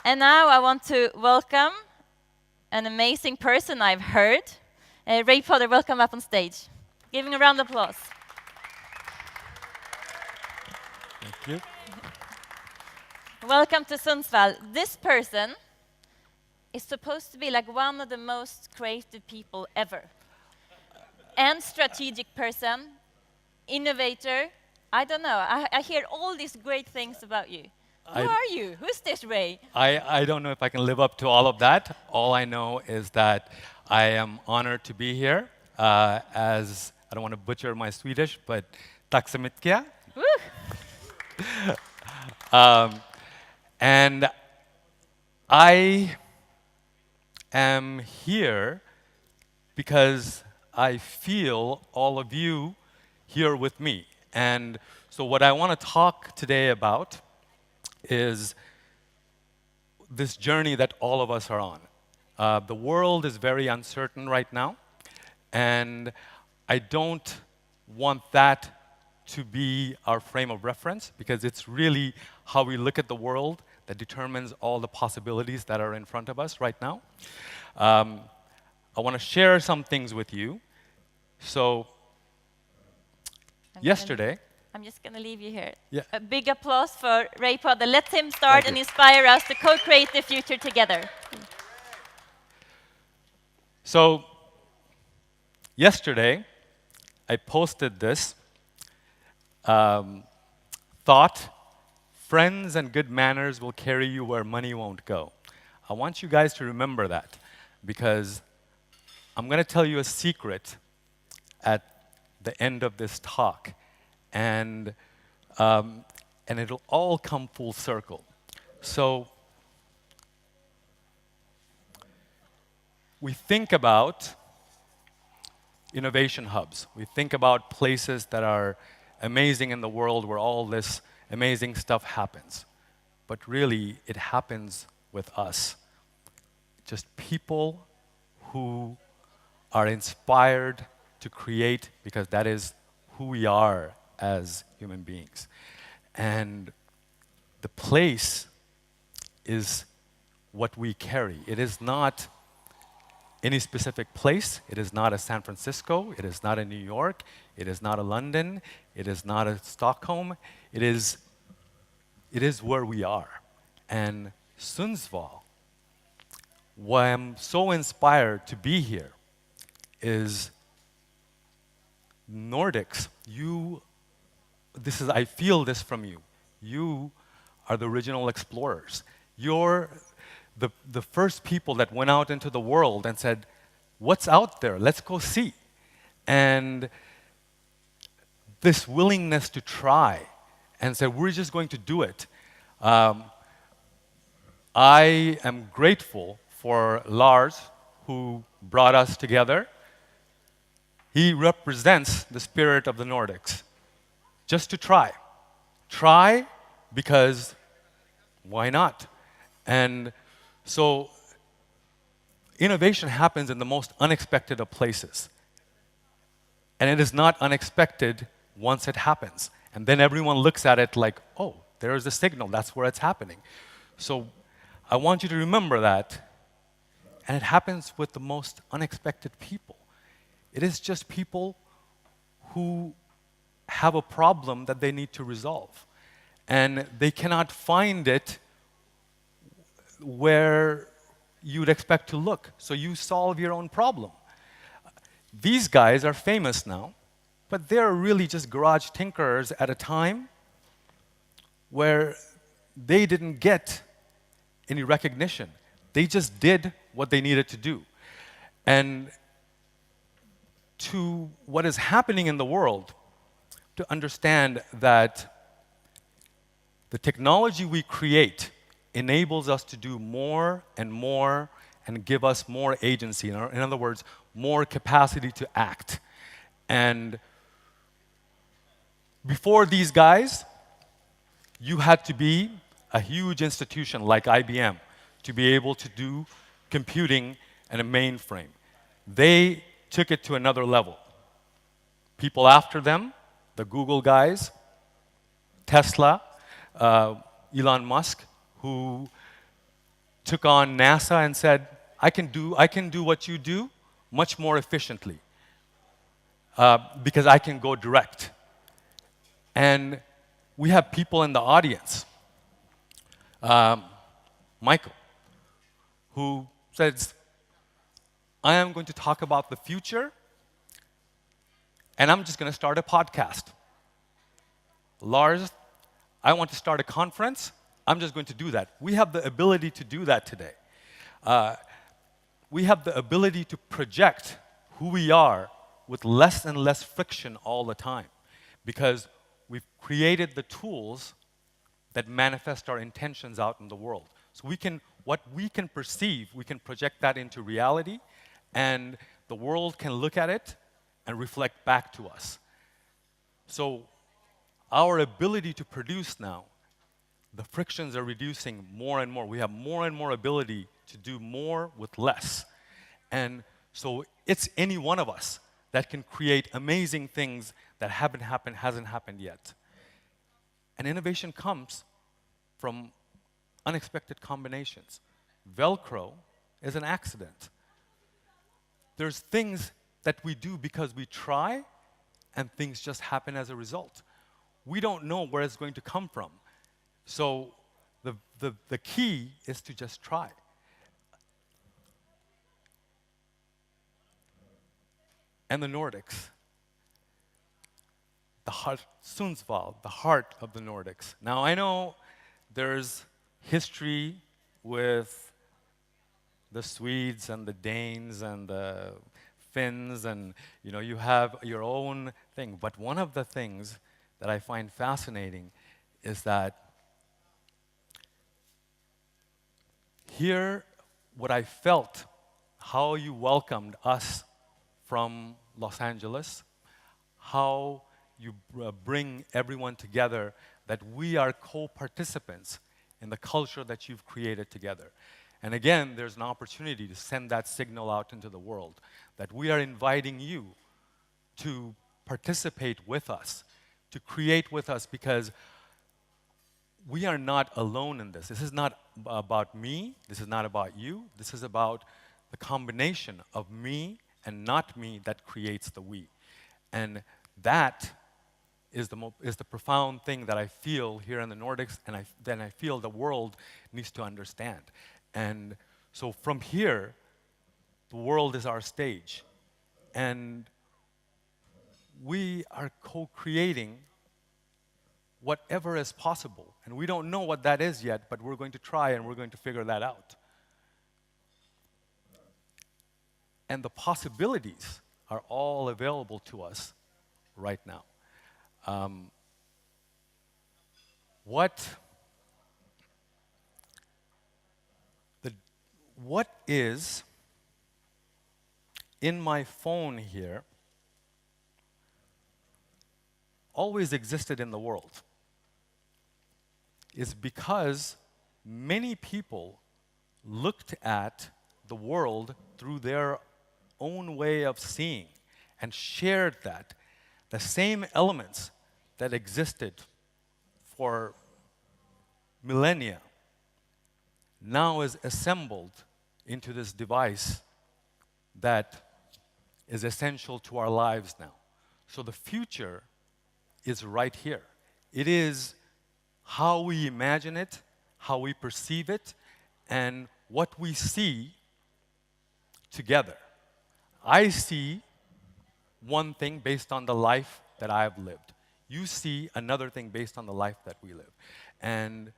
And now I want to welcome an amazing person I've heard. Ray Potter, welcome up on stage. Giving a round of applause. Thank you. Welcome to Sundsvall. This person is supposed to be like one of the most creative people ever. And strategic person, innovator. I don't know. I hear all these great things about you. Who are you? Who's this Ray? I don't know if I can live up to all of that. All I know is that I am honored to be here. As I don't want to butcher my Swedish, but tack så mycket. And I am here because I feel all of you here with me. And so what I want to talk today about is this journey that all of us are on. The world is very uncertain right now, and I don't want that to be our frame of reference, because it's really how we look at the world that determines all the possibilities that are in front of us right now. I want to share some things with you. So, yesterday, I'm just going to leave you here. Yeah. A big applause for Ray Potter. Let him start Thank and you. inspire us to co-create the future together. So, yesterday, I posted this thought: friends and good manners will carry you where money won't go. I want you guys to remember that, because I'm going to tell you a secret at the end of this talk, and it'll all come full circle. So, we think about innovation hubs. We think about places that are amazing in the world where all this amazing stuff happens. But really, it happens with us. Just people who are inspired to create, because that is who we are as human beings. And the place is what we carry. It is not any specific place. It is not a San Francisco. It is not a New York. It is not a London. It is not a Stockholm. It is where we are. And Sundsvall, why I'm so inspired to be here, is Nordics. I feel this from you. You are the original explorers. You're the first people that went out into the world and said, what's out there? Let's go see. And this willingness to try and say, we're just going to do it. I am grateful for Lars, who brought us together. He represents the spirit of the Nordics. Just to try. Try because why not? And so innovation happens in the most unexpected of places. And it is not unexpected once it happens. And then everyone looks at it like, oh, there is a signal, that's where it's happening. So I want you to remember that. And it happens with the most unexpected people. It is just people who have a problem that they need to resolve. And they cannot find it where you'd expect to look. So you solve your own problem. These guys are famous now, but they're really just garage tinkerers at a time where they didn't get any recognition. They just did what they needed to do. And to what is happening in the world, to understand that the technology we create enables us to do more and give us more agency. In other words, more capacity to act. And before these guys, you had to be a huge institution like IBM to be able to do computing and a mainframe. They took it to another level. People after them, the Google guys, Tesla, Elon Musk, who took on NASA and said, I can do what you do much more efficiently because I can go direct. And we have people in the audience, Michael, who says, I am going to talk about the future, and I'm just going to start a podcast. Lars, I want to start a conference. I'm just going to do that. We have the ability to do that today. We have the ability to project who we are with less and less friction all the time because we've created the tools that manifest our intentions out in the world. So what we can perceive, we can project that into reality, and the world can look at it and reflect back to us. So our ability to produce now, the frictions are reducing more and more. We have more and more ability to do more with less. And so it's any one of us that can create amazing things that hasn't happened yet. And innovation comes from unexpected combinations. Velcro is an accident. There's things that we do because we try, and things just happen as a result. We don't know where it's going to come from. So the key is to just try. And the Nordics, the heart, Sundsvall, the heart of the Nordics. Now I know there's history with the Swedes and the Danes and the Finns, and you have your own thing. But one of the things that I find fascinating is that here, what I felt, how you welcomed us from Los Angeles, how you bring everyone together, that we are co-participants in the culture that you've created together. And again, there's an opportunity to send that signal out into the world, that we are inviting you to participate with us, to create with us, because we are not alone in this. This is not about me, this is not about you, this is about the combination of me and not me that creates the we. And that is the profound thing that I feel here in the Nordics, and then I feel the world needs to understand. And so from here, the world is our stage. And we are co-creating whatever is possible. And we don't know what that is yet, but we're going to try and we're going to figure that out. And the possibilities are all available to us right now. What is in my phone here always existed in the world is because many people looked at the world through their own way of seeing and shared that. The same elements that existed for millennia now is assembled into this device that is essential to our lives now. So the future is right here. It is how we imagine it, how we perceive it, and what we see together. I see one thing based on the life that I have lived. You see another thing based on the life that we live. And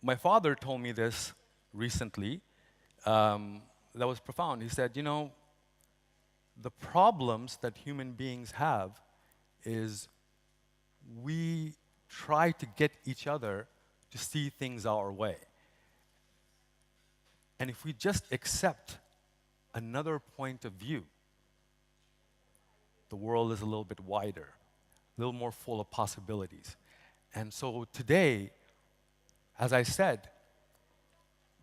my father told me this recently that was profound. He said, the problems that human beings have is we try to get each other to see things our way. And if we just accept another point of view, the world is a little bit wider, a little more full of possibilities. And so today, as I said,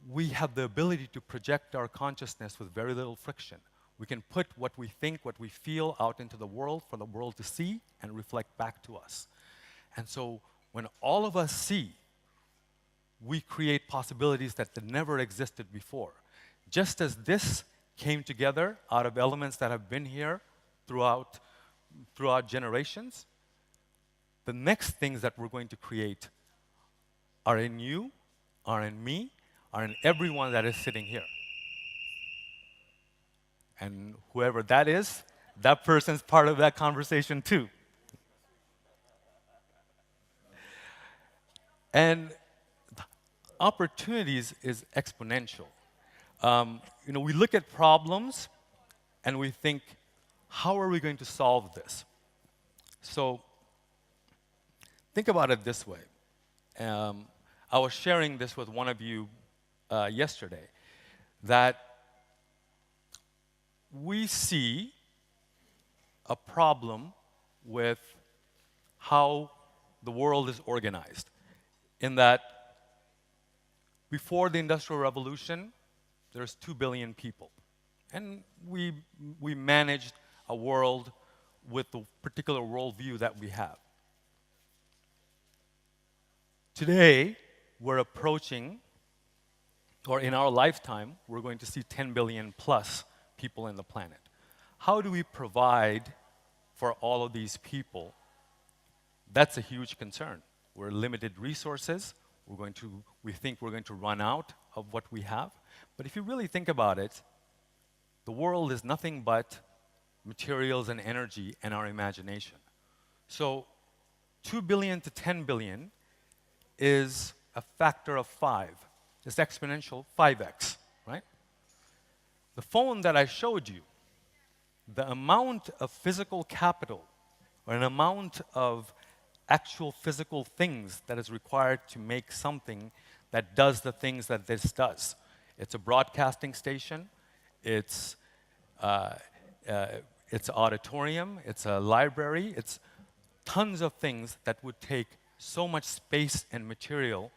we have the ability to project our consciousness with very little friction. We can put what we think, what we feel out into the world for the world to see and reflect back to us. And so when all of us see, we create possibilities that never existed before. Just as this came together out of elements that have been here throughout generations, the next things that we're going to create are in you, are in me, are in everyone that is sitting here. And whoever that is, that person's part of that conversation too. And opportunities is exponential. We look at problems and we think, how are we going to solve this? So think about it this way. I was sharing this with one of you yesterday, that we see a problem with how the world is organized, in that before the Industrial Revolution, there's 2 billion people. And we managed a world with the particular worldview that we have. Today, we're approaching, or in our lifetime, we're going to see 10 billion plus people in the planet. How do we provide for all of these people? That's a huge concern. We're limited resources. We think we're going to run out of what we have. But if you really think about it, the world is nothing but materials and energy and our imagination. So 2 billion to 10 billion is a factor of 5. It's exponential 5x, right? The phone that I showed you, the amount of physical capital or an amount of actual physical things that is required to make something that does the things that this does. It's a broadcasting station, it's auditorium, it's a library, it's tons of things that would take so much space and material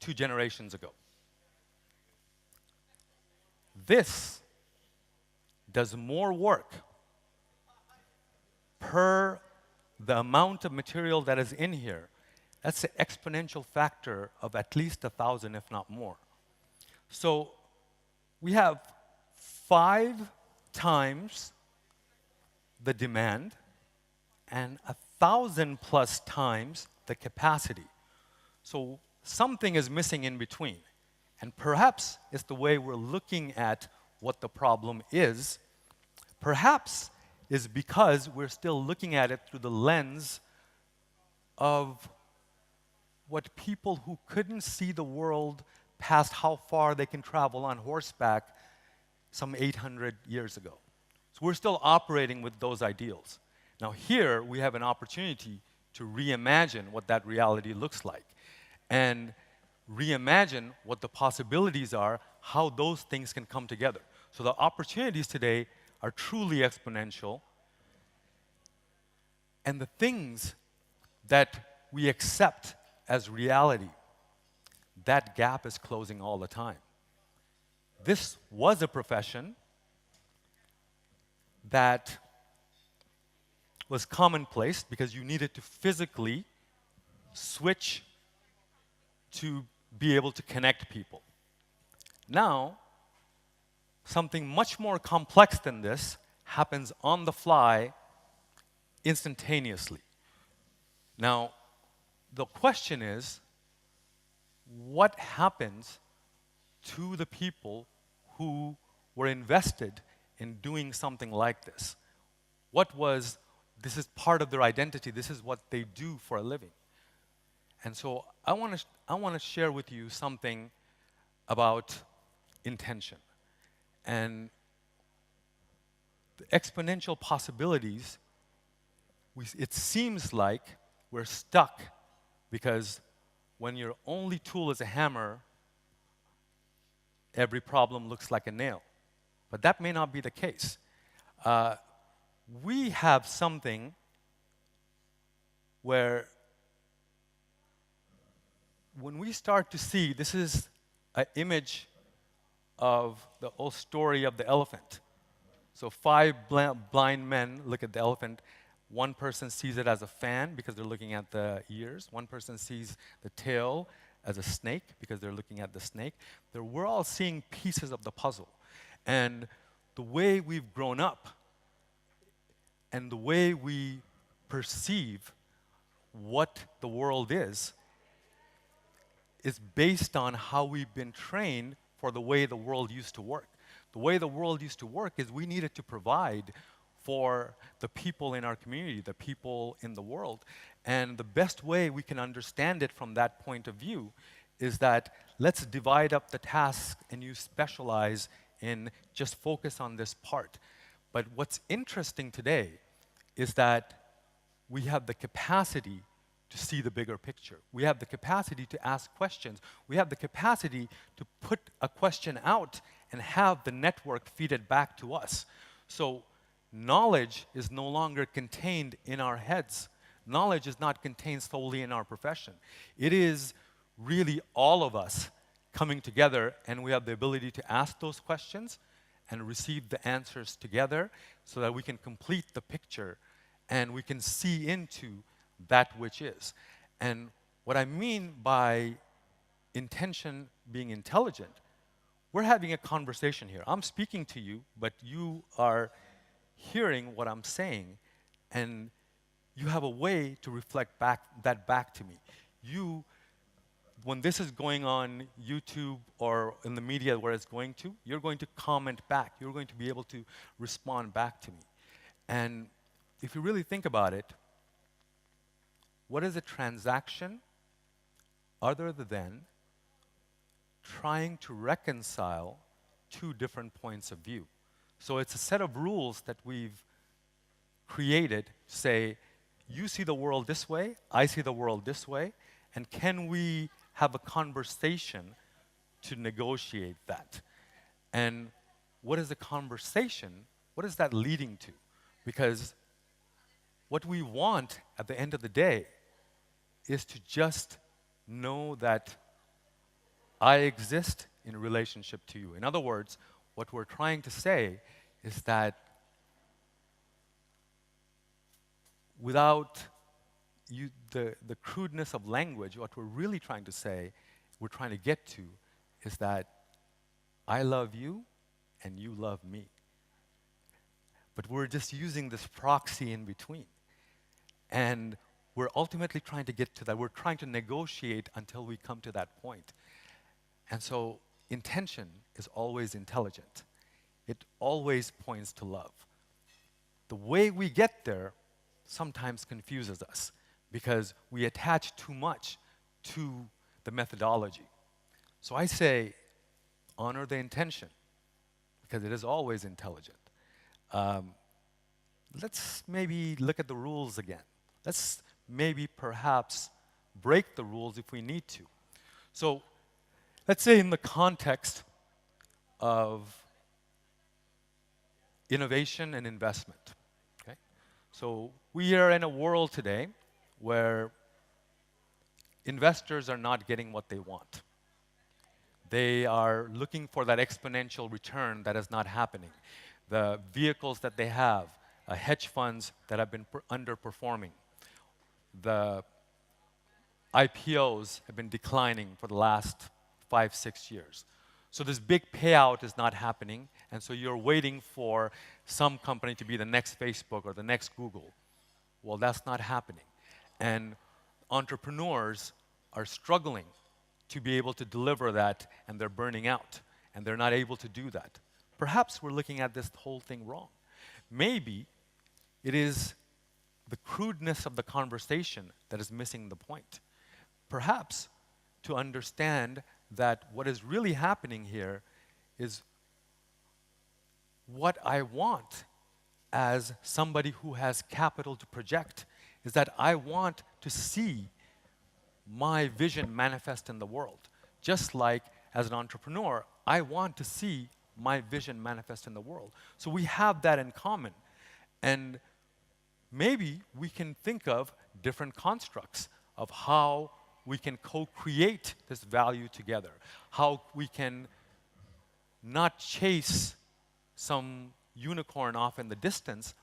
2 generations ago. This does more work per the amount of material that is in here. That's an exponential factor of at least 1,000, if not more. So we have 5 times the demand and 1,000 plus times the capacity. So something is missing in between. And perhaps it's the way we're looking at what the problem is. Perhaps is because we're still looking at it through the lens of what people who couldn't see the world past how far they can travel on horseback some 800 years ago. So we're still operating with those ideals. Now here we have an opportunity to reimagine what that reality looks like and reimagine what the possibilities are, how those things can come together. So the opportunities today are truly exponential, and the things that we accept as reality, that gap is closing all the time. This was a profession that was commonplace because you needed to physically switch to be able to connect people. Now, something much more complex than this happens on the fly instantaneously. Now, the question is, what happens to the people who were invested in doing something like this? This is part of their identity, this is what they do for a living. And so I want to share with you something about intention. And the exponential possibilities, it seems like we're stuck because when your only tool is a hammer, every problem looks like a nail. But that may not be the case. We have something where when we start to see, this is an image of the old story of the elephant. So 5 blind men look at the elephant. One person sees it as a fan because they're looking at the ears. One person sees the tail as a snake because they're looking at the snake. We're all seeing pieces of the puzzle. And the way we've grown up and the way we perceive what the world is based on how we've been trained for the way the world used to work. The way the world used to work is we needed to provide for the people in our community, the people in the world. And the best way we can understand it from that point of view is that let's divide up the tasks and you specialize in just focus on this part. But what's interesting today is that we have the capacity to see the bigger picture. We have the capacity to ask questions. We have the capacity to put a question out and have the network feed it back to us. So knowledge is no longer contained in our heads. Knowledge is not contained solely in our profession. It is really all of us coming together, and we have the ability to ask those questions and receive the answers together so that we can complete the picture and we can see into that which is. And what I mean by intention being intelligent, we're having a conversation here. I'm speaking to you, but you are hearing what I'm saying, and you have a way to reflect that back to me. When this is going on YouTube or in the media where it's going to, you're going to comment back. You're going to be able to respond back to me. And if you really think about it, what is a transaction other than trying to reconcile two different points of view? So it's a set of rules that we've created, say, you see the world this way, I see the world this way, and can we have a conversation to negotiate that? And what is a conversation? What is that leading to? Because what we want at the end of the day is to just know that I exist in relationship to you. In other words, what we're trying to say is that without the crudeness of language, what we're really trying to say, we're trying to get to, is that I love you and you love me. But we're just using this proxy in between. And we're ultimately trying to get to that. We're trying to negotiate until we come to that point. And so intention is always intelligent. It always points to love. The way we get there sometimes confuses us because we attach too much to the methodology. So I say, honor the intention because it is always intelligent. Let's maybe look at the rules again. Let's maybe perhaps break the rules if we need to. So let's say in the context of innovation and investment. Okay? So we are in a world today where investors are not getting what they want. They are looking for that exponential return that is not happening. The vehicles that they have, hedge funds that have been underperforming. The IPOs have been declining for the last 5-6 years. So this big payout is not happening, and so you're waiting for some company to be the next Facebook or the next Google. Well, that's not happening. And entrepreneurs are struggling to be able to deliver that, and they're burning out, and they're not able to do that. Perhaps we're looking at this whole thing wrong. Maybe it is the crudeness of the conversation that is missing the point. Perhaps to understand that what is really happening here is what I want as somebody who has capital to project is that I want to see my vision manifest in the world. Just like as an entrepreneur, I want to see my vision manifest in the world. So we have that in common. And maybe we can think of different constructs of how we can co-create this value together, how we can not chase some unicorn off in the distance,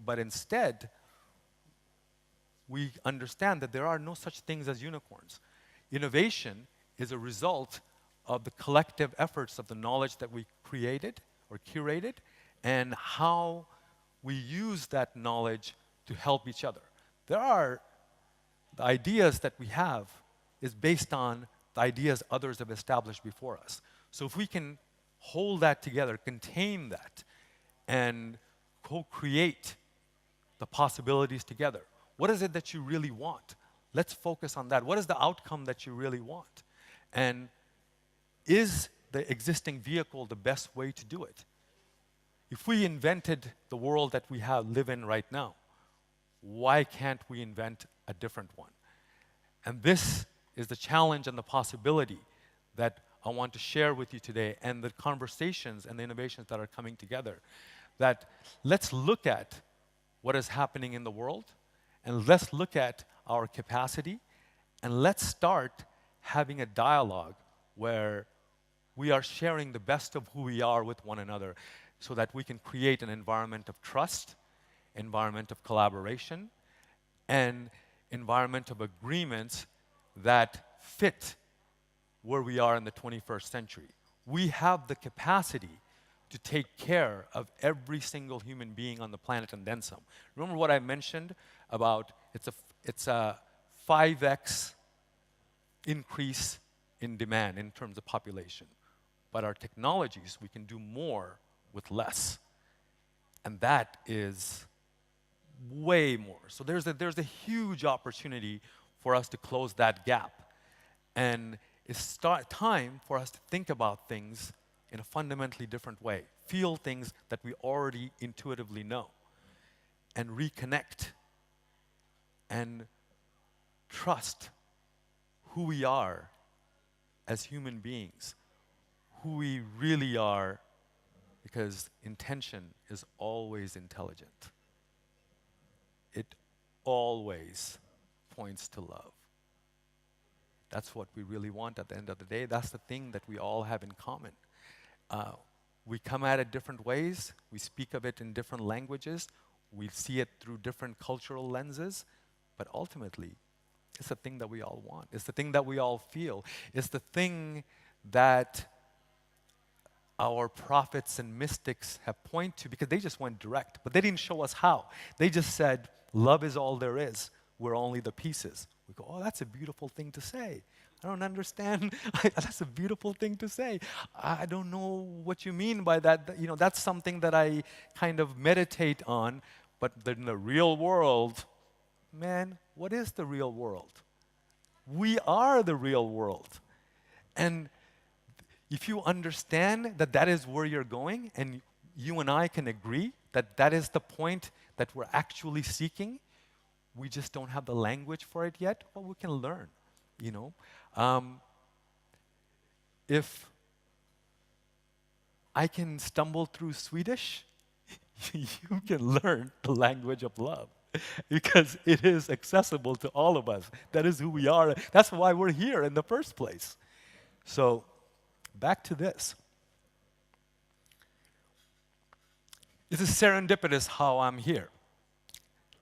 but instead we understand that there are no such things as unicorns. innovation is a result of the collective efforts of the knowledge that we created or curated and how we use that knowledge to help each other. The ideas that we have is based on the ideas others have established before us. So if we can hold that together, contain that, and co-create the possibilities together. What is it that you really want? Let's focus on that. What is the outcome that you really want? And is the existing vehicle the best way to do it? If we invented the world that we live in right now, why can't we invent a different one? And this is the challenge and the possibility that I want to share with you today, and the conversations and the innovations that are coming together. That let's look at what is happening in the world, and let's look at our capacity, and let's start having a dialogue where we are sharing the best of who we are with one another so that we can create an environment of trust, environment of collaboration, and environment of agreements that fit where we are in the 21st century. We have the capacity to take care of every single human being on the planet and then some. Remember what I mentioned about it's a 5x increase in demand in terms of population. But our technologies, we can do more with less. And that is way more. So there's a huge opportunity for us to close that gap. And it's time for us to think about things in a fundamentally different way. Feel things that we already intuitively know. And reconnect. And trust who we are as human beings. Who we really are, because intention is always intelligent. It always points to love. That's what we really want at the end of the day. That's the thing that we all have in common. We come at it different ways. We speak of it in different languages. We see it through different cultural lenses. But ultimately, it's the thing that we all want. It's the thing that we all feel. It's the thing that our prophets and mystics have pointed to, because they just went direct. But they didn't show us how. They just said, love is all there is. We're only the pieces. We go, oh, that's a beautiful thing to say. I don't understand. That's a beautiful thing to say. I don't know what you mean by that. You know, that's something that I kind of meditate on. But in the real world, man, what is the real world? We are the real world. And if you understand that that is where you're going, and you and I can agree that that is the point that we're actually seeking, we just don't have the language for it yet, well, we can learn, you know. If I can stumble through Swedish, you can learn the language of love because it is accessible to all of us. That is who we are. That's why we're here in the first place. So, back to this. This is serendipitous how I'm here.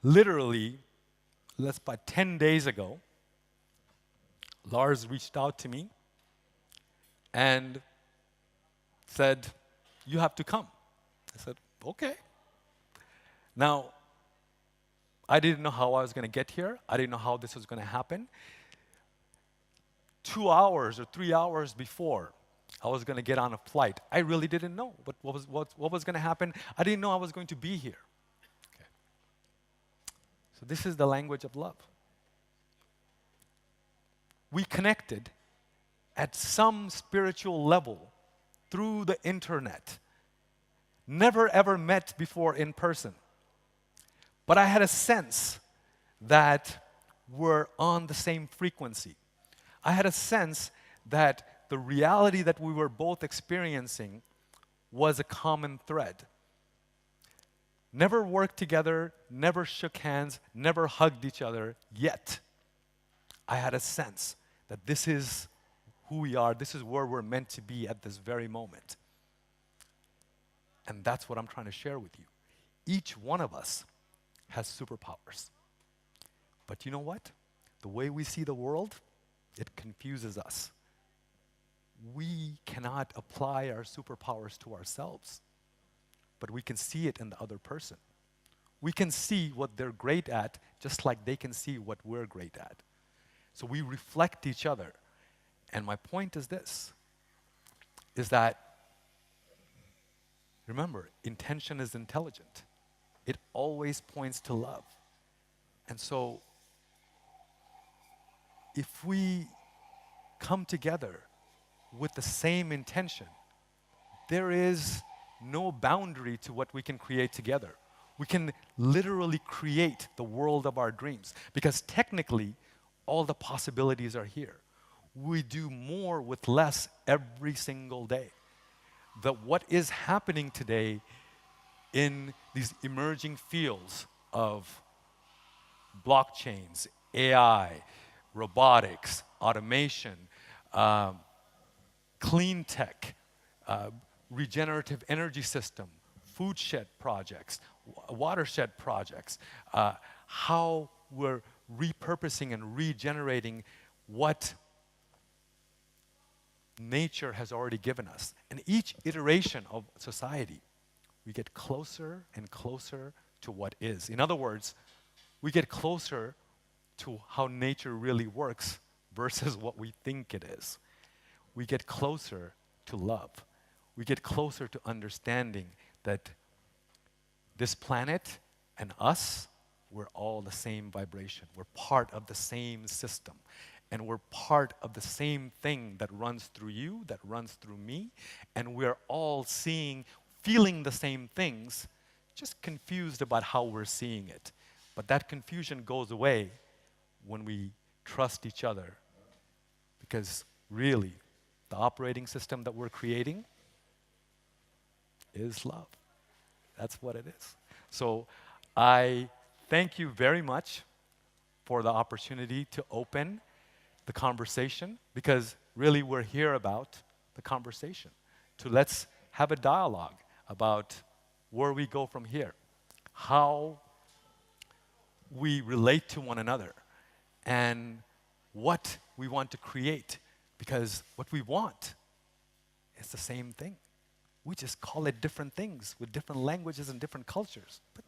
Literally, about 10 days ago, Lars reached out to me and said, you have to come. I said, okay. Now, I didn't know how I was going to get here. I didn't know how this was going to happen. 2 hours or 3 hours before I was going to get on a flight, I really didn't know what was going to happen. I didn't know I was going to be here. Okay. So this is the language of love. We connected at some spiritual level through the internet. Never ever met before in person. But I had a sense that we're on the same frequency. I had a sense that the reality that we were both experiencing was a common thread. Never worked together, never shook hands, never hugged each other, yet I had a sense that this is who we are, this is where we're meant to be at this very moment. And that's what I'm trying to share with you. Each one of us has superpowers. But you know what? The way we see the world, it confuses us. We cannot apply our superpowers to ourselves, but we can see it in the other person. We can see what they're great at just like they can see what we're great at. So we reflect each other. And my point is this, is that, remember, intention is intelligent. It always points to love. And so if we come together with the same intention, there is no boundary to what we can create together. We can literally create the world of our dreams because technically all the possibilities are here. We do more with less every single day. What is happening today in these emerging fields of blockchains, AI, robotics, automation, clean tech, regenerative energy system, food shed projects, watershed projects, how we're repurposing and regenerating what nature has already given us. And each iteration of society, we get closer and closer to what is. In other words, we get closer to how nature really works versus what we think it is. We get closer to love. We get closer to understanding that this planet and us, we're all the same vibration. We're part of the same system. And we're part of the same thing that runs through you, that runs through me. And we're all seeing, feeling the same things, just confused about how we're seeing it. But that confusion goes away when we trust each other. Because really, the operating system that we're creating is love. That's what it is. So I thank you very much for the opportunity to open the conversation, because really we're here about the conversation. Let's have a dialogue about where we go from here, how we relate to one another, and what we want to create, because what we want is the same thing. We just call it different things with different languages and different cultures, but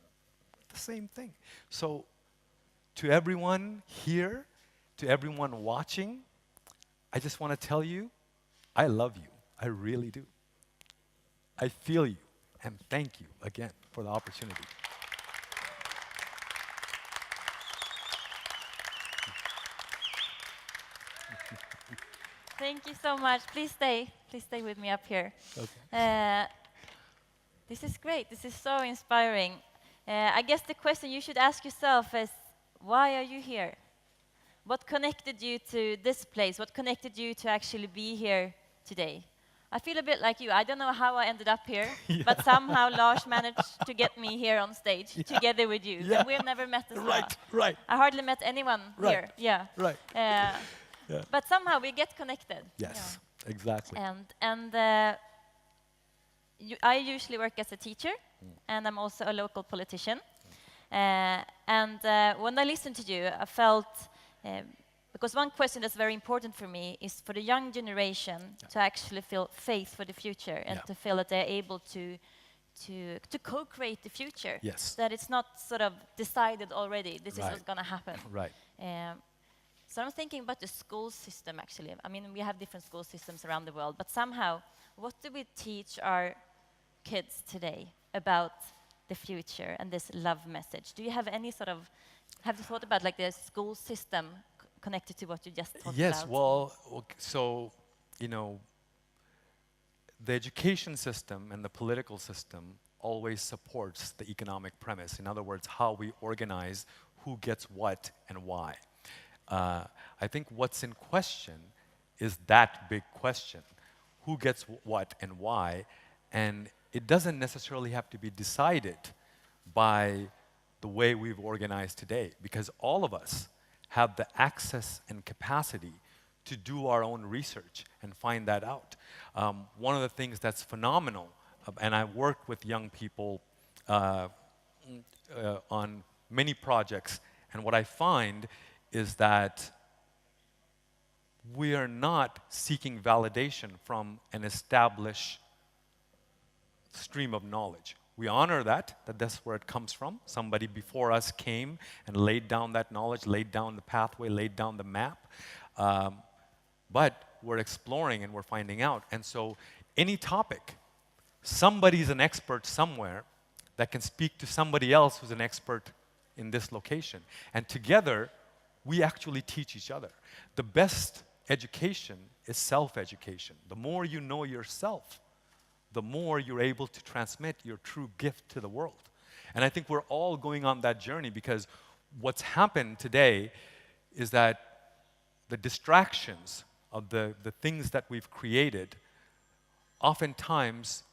the same thing. So to everyone here, to everyone watching, I just want to tell you, I love you. I really do. I feel you, and thank you again for the opportunity. Thank you so much. Please stay. Please stay with me up here. Okay. This is great. This is so inspiring. I guess the question you should ask yourself is, why are you here? What connected you to this place? What connected you to actually be here today? I feel a bit like you. I don't know how I ended up here, but somehow Lars managed to get me here on stage together with you. Yeah. And we've never met as well. Right. I hardly met anyone here. Yeah. Right. But somehow we get connected. Yes, exactly. And I usually work as a teacher, and I'm also a local politician. And when I listened to you, I felt, because one question that's very important for me is for the young generation to actually feel faith for the future and to feel that they're able to co-create the future. Yes. That it's not sort of decided already, this is what's going to happen. Right. So I'm thinking about the school system, actually. I mean, we have different school systems around the world, but somehow, what do we teach our kids today about the future and this love message? Do you have any sort of, have you thought about like the school system connected to what you just talked about? Yes, well, so, you know, the education system and the political system always supports the economic premise. In other words, how we organize who gets what and why. I think what's in question is that big question. Who gets what and why? And it doesn't necessarily have to be decided by the way we've organized today, because all of us have the access and capacity to do our own research and find that out. One of the things that's phenomenal, and I work with young people on many projects, and what I find is that we are not seeking validation from an established stream of knowledge. We honor that that's where it comes from. Somebody before us came and laid down that knowledge, laid down the pathway, laid down the map. But we're exploring and we're finding out. And so any topic, somebody's an expert somewhere that can speak to somebody else who's an expert in this location. And together, we actually teach each other. The best education is self-education. The more you know yourself, the more you're able to transmit your true gift to the world. And I think we're all going on that journey, because what's happened today is that the distractions of the things that we've created oftentimes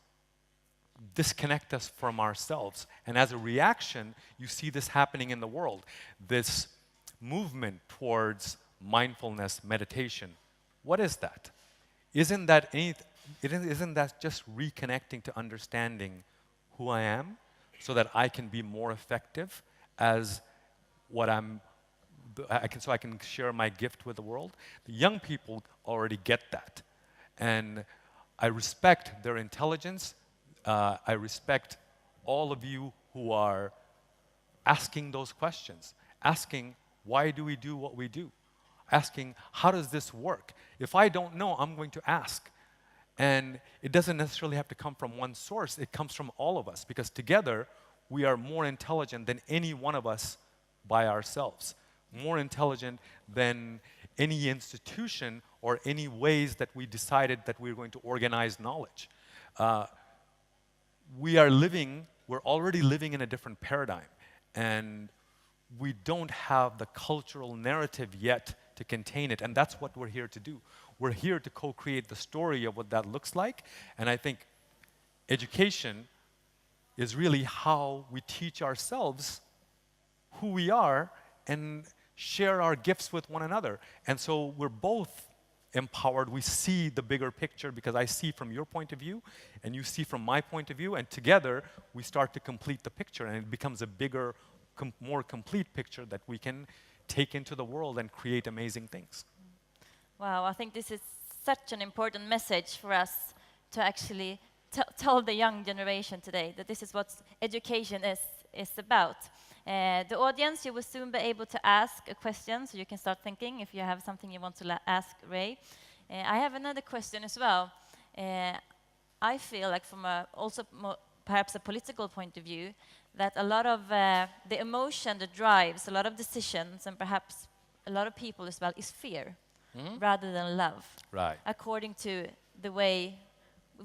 disconnect us from ourselves. And as a reaction, you see this happening in the world, this movement towards mindfulness meditation. What is that? Isn't that just reconnecting to understanding who I am so that I can be more effective as what so I can share my gift with the world? The young people already get that. And I respect their intelligence. I respect all of you who are asking those questions, asking, why do we do what we do? Asking, how does this work? If I don't know, I'm going to ask. And it doesn't necessarily have to come from one source. It comes from all of us, because together we are more intelligent than any one of us by ourselves, more intelligent than any institution or any ways that we decided that we're going to organize knowledge. We're already living in a different paradigm, and we don't have the cultural narrative yet to contain it, and that's what we're here to do. We're here to co-create the story of what that looks like, and I think education is really how we teach ourselves who we are and share our gifts with one another. And so we're both empowered. We see the bigger picture, because I see from your point of view and you see from my point of view, and together we start to complete the picture, and it becomes a bigger, more complete picture that we can take into the world and create amazing things. Wow, I think this is such an important message for us to actually tell the young generation today, that this is what education is about. The audience, you will soon be able to ask a question, so you can start thinking if you have something you want to ask Ray. I have another question as well. I feel like from perhaps a political point of view, that a lot of the emotion that drives a lot of decisions, and perhaps a lot of people as well, is fear rather than love. Right. According to the way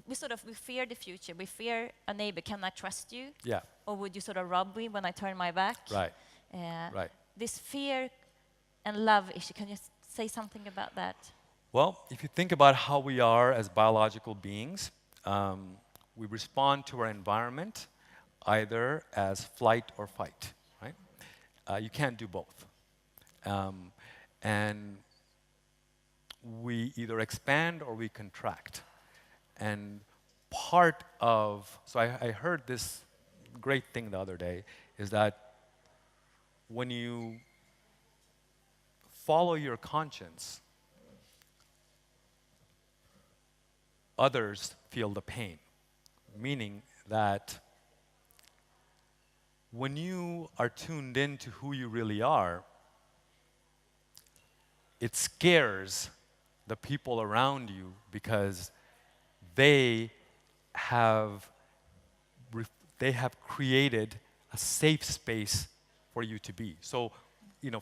we fear the future. We fear a neighbor. Can I trust you? Yeah. Or would you sort of rob me when I turn my back? Right. Right. This fear and love issue, can you say something about that? Well, if you think about how we are as biological beings, we respond to our environment either as flight or fight, right? You can't do both. And we either expand or we contract. And part of, so I heard this great thing the other day, is that when you follow your conscience, others feel the pain. Meaning that when you are tuned into who you really are, it scares the people around you, because they have created a safe space for you to be. So,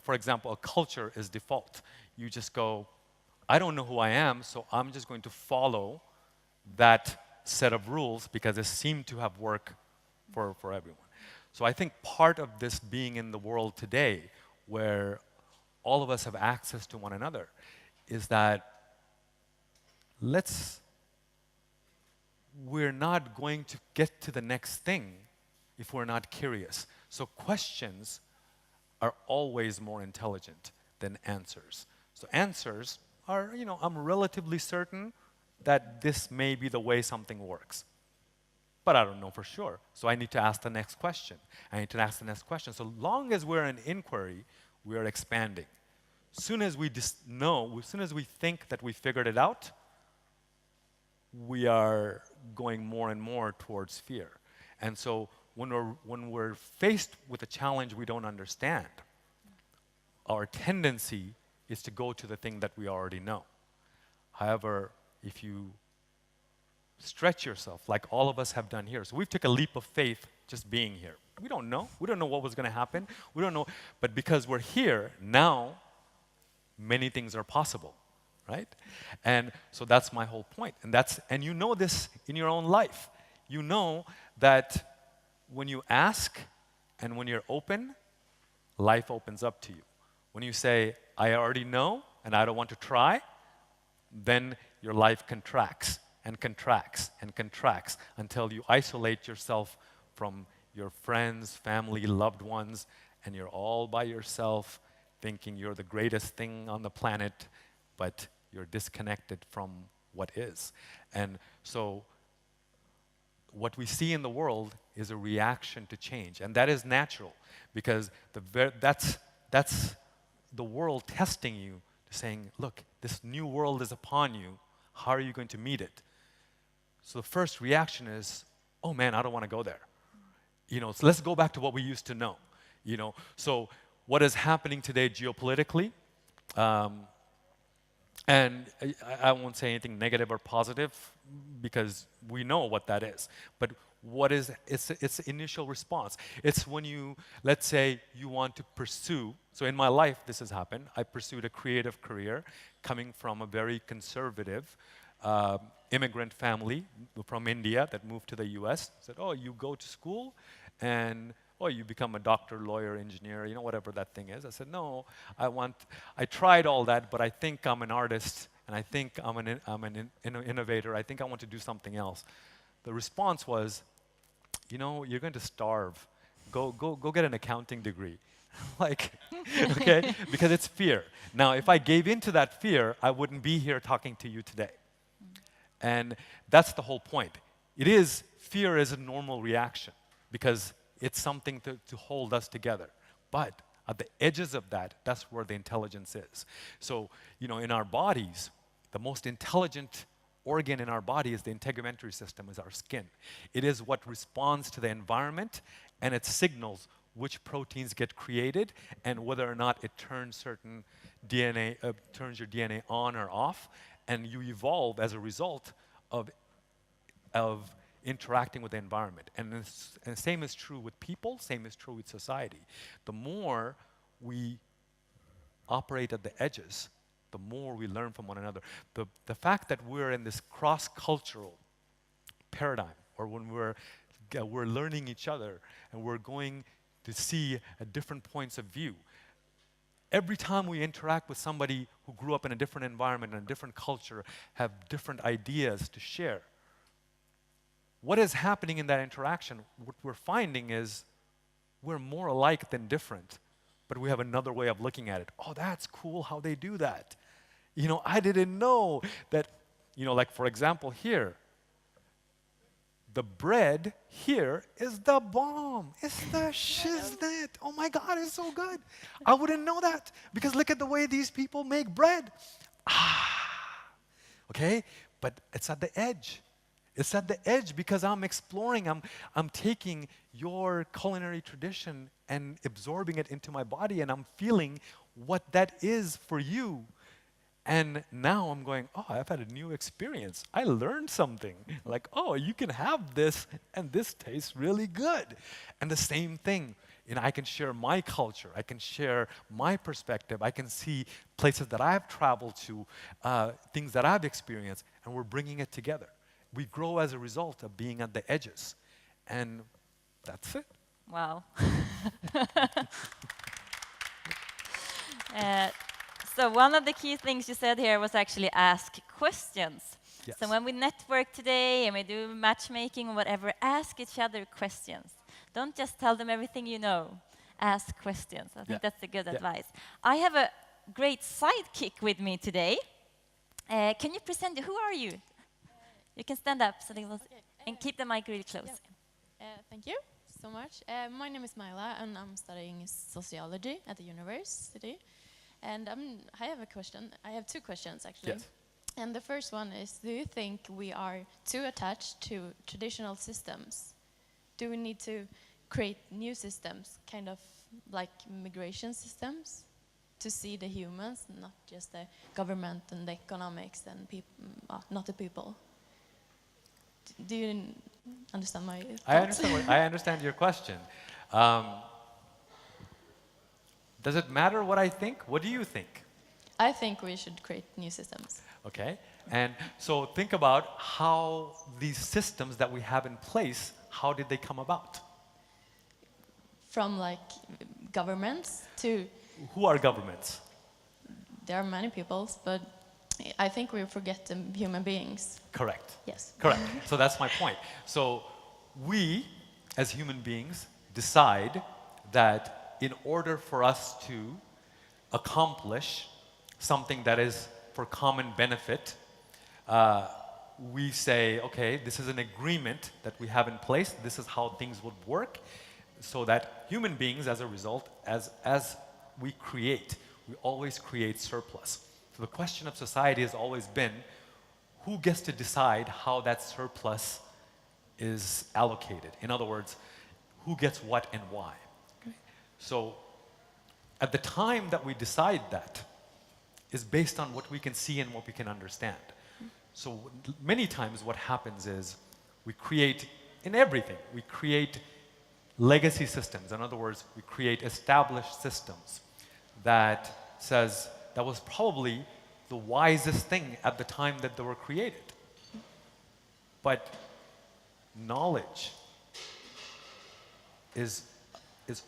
for example, a culture is default. You just go, I don't know who I am, so I'm just going to follow that set of rules because it seemed to have worked for everyone. So I think part of this being in the world today, where all of us have access to one another, is that we're not going to get to the next thing if we're not curious. So questions are always more intelligent than answers. So answers are, I'm relatively certain that this may be the way something works. But I don't know for sure. So I need to ask the next question. I need to ask the next question. So long as we're in inquiry, we are expanding. soon as we know, as soon as we think that we figured it out, we are going more and more towards fear. And so when we're faced with a challenge we don't understand, our tendency is to go to the thing that we already know. However, if you stretch yourself, like all of us have done here, so we've took a leap of faith just being here. We don't know what was going to happen. We don't know, but because we're here now, many things are possible, right? And so that's my whole point. And you know this in your own life. You know that when you ask and when you're open, life opens up to you. When you say, I already know and I don't want to try, then your life contracts and contracts and contracts until you isolate yourself from your friends, family, loved ones, and you're all by yourself thinking you're the greatest thing on the planet, but you're disconnected from what is. And so what we see in the world is a reaction to change, and that is natural because that's the world testing you, saying, look, this new world is upon you. How are you going to meet it? So the first reaction is, oh man, I don't want to go there. So let's go back to what we used to know. So what is happening today geopolitically, and I won't say anything negative or positive because we know what that is. But what is its initial response? It's when you, let's say, you want to pursue. So in my life, this has happened. I pursued a creative career coming from a very conservative immigrant family from India that moved to the US. Said, oh, you go to school and you become a doctor, lawyer, engineer, whatever that thing is. I said, no, I tried all that, but I think I'm an artist, and I think I'm an innovator. I think I want to do something else. The response was, you're going to starve. Go get an accounting degree. Like, okay, because it's fear. Now, if I gave into that fear, I wouldn't be here talking to you today. And that's the whole point. Fear is a normal reaction because it's something to hold us together. But at the edges of that, that's where the intelligence is. So, in our bodies, the most intelligent organ in our body is the integumentary system, is our skin. It is what responds to the environment, and it signals which proteins get created and whether or not it turns certain DNA, turns your DNA on or off, and you evolve as a result of interacting with the environment. And the same is true with people, same is true with society. The more we operate at the edges, the more we learn from one another. The fact that we're in this cross-cultural paradigm, or when we're learning each other and we're going to see different points of view. Every time we interact with somebody who grew up in a different environment and a different culture, have different ideas to share, what is happening in that interaction? What we're finding is we're more alike than different, but we have another way of looking at it. Oh, that's cool how they do that. I didn't know that, like for example here, the bread here is the bomb. It's the shiznit. Oh my God, it's so good. I wouldn't know that because look at the way these people make bread. Okay, but it's at the edge. It's at the edge because I'm exploring, I'm taking your culinary tradition and absorbing it into my body, and I'm feeling what that is for you. And now I'm going, oh, I've had a new experience. I learned something. Like, oh, you can have this, and this tastes really good. And the same thing, I can share my culture. I can share my perspective. I can see places that I've traveled to, things that I've experienced, and we're bringing it together. We grow as a result of being at the edges. And that's it. Wow. So one of the key things you said here was actually ask questions. Yes. So when we network today and we do matchmaking or whatever, ask each other questions. Don't just tell them everything you know. Ask questions. I think that's a good advice. I have a great sidekick with me today. Can you present? Who are you? You can stand up so they will, and keep the mic really close. Thank you so much. My name is Myla, and I'm studying sociology at the university. And I have a question. I have two questions, actually. Yes. And the first one is, do you think we are too attached to traditional systems? Do we need to create new systems, kind of like migration systems, to see the humans, not just the government and the economics and not the people? Do you understand my thoughts? I understand your question. Does it matter what I think? What do you think? I think we should create new systems. Okay, and so think about how these systems that we have in place, how did they come about? From like governments to, Who are governments? there are many peoples, but I think we forget the human beings. Correct. Yes. Correct. So that's my point. So we, as human beings, decide that in order for us to accomplish something that is for common benefit, we say, okay, this is an agreement that we have in place. This is how things would work, so that human beings, as a result, as we create, we always create surplus. So the question of society has always been, who gets to decide how that surplus is allocated? In other words, who gets what and why? Okay. So at the time that we decide that is based on what we can see and what we can understand. So many times what happens is we create, in everything, we create legacy systems. In other words, we create established systems that says that was probably the wisest thing at the time that they were created. But knowledge is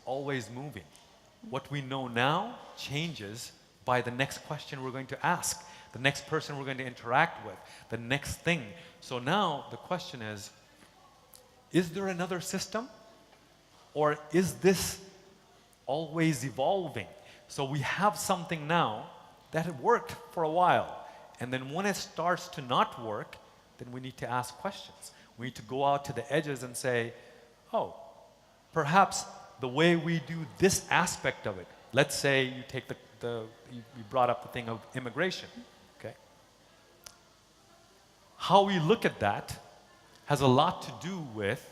always moving. What we know now changes by the next question we're going to ask, the next person we're going to interact with, the next thing. So now the question is there another system? Or is this always evolving? So we have something now that had worked for a while. And then when it starts to not work, then we need to ask questions. We need to go out to the edges and say, oh, perhaps the way we do this aspect of it, let's say you take you brought up the thing of immigration, okay? How we look at that has a lot to do with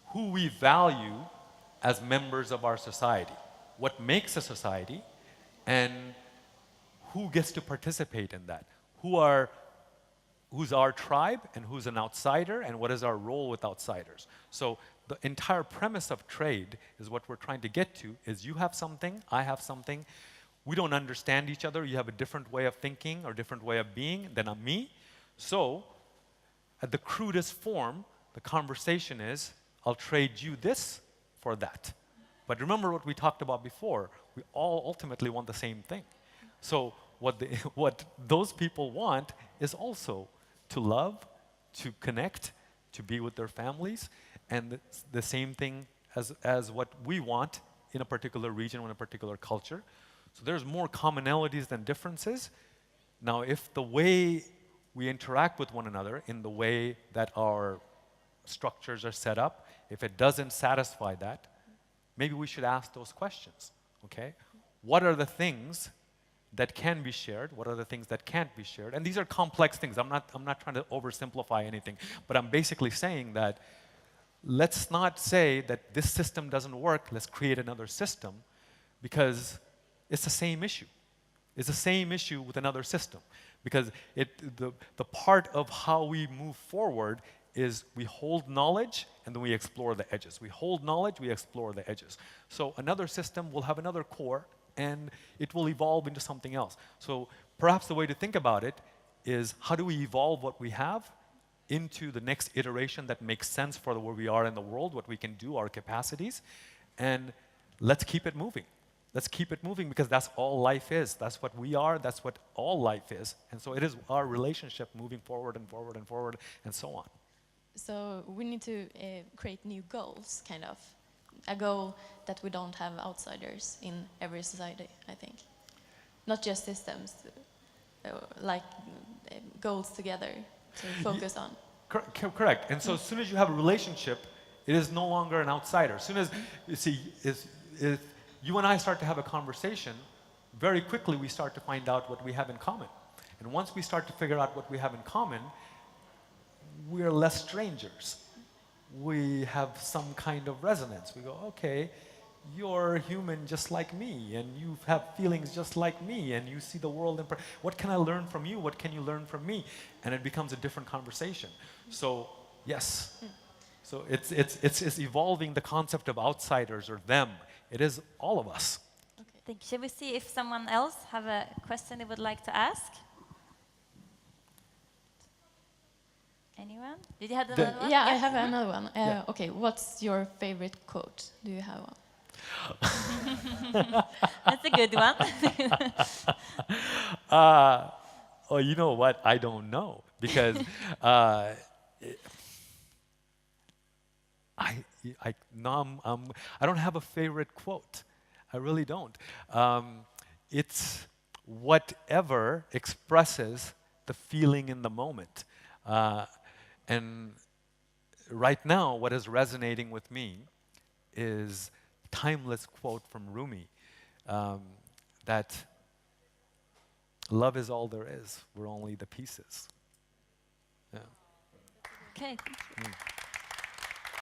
who we value as members of our society, what makes a society, and who gets to participate in that. Who's our tribe and who's an outsider, and what is our role with outsiders. So the entire premise of trade is what we're trying to get to, is you have something, I have something, we don't understand each other, you have a different way of thinking or different way of being than me. So at the crudest form, the conversation is, I'll trade you this for that. But remember what we talked about before, we all ultimately want the same thing. So what those people want is also to love, to connect, to be with their families, and the same thing as what we want in a particular region, in a particular culture. So there's more commonalities than differences. Now, if the way we interact with one another, in the way that our structures are set up, if it doesn't satisfy that, maybe we should ask those questions, okay? What are the things that can be shared? What are the things that can't be shared? And these are complex things. I'm not trying to oversimplify anything, but I'm basically saying that let's not say that this system doesn't work, let's create another system, because it's the same issue. It's the same issue with another system, because the part of how we move forward is we hold knowledge and then we explore the edges. We hold knowledge, we explore the edges. So another system will have another core and it will evolve into something else. So perhaps the way to think about it is, how do we evolve what we have into the next iteration that makes sense for where we are in the world, what we can do, our capacities, and let's keep it moving. Let's keep it moving, because that's all life is. That's what we are, that's what all life is. And so it is our relationship moving forward and forward and forward and so on. So we need to create new goals, kind of. A goal that we don't have outsiders in every society, I think. Not just systems, like goals together to focus on. Correct. And so as soon as you have a relationship, it is no longer an outsider. As soon as, you see, if you and I start to have a conversation, very quickly we start to find out what we have in common. And once we start to figure out what we have in common, we're less strangers. We have some kind of resonance. We go, okay, you're human just like me, and you have feelings just like me, and you see the world in what can I learn from you? What can you learn from me? And it becomes a different conversation. So, yes. So it's evolving the concept of outsiders or them. It is all of us. Okay. Shall we see if someone else have a question they would like to ask? Anyone? Did you have another one? Yeah, I have another one. Yeah. Okay, what's your favorite quote? Do you have one? That's a good one. Oh, you know what? I don't know because I don't have a favorite quote. I really don't. It's whatever expresses the feeling in the moment. And right now, what is resonating with me is a timeless quote from Rumi that love is all there is. We're only the pieces. Yeah. Okay. Thank you.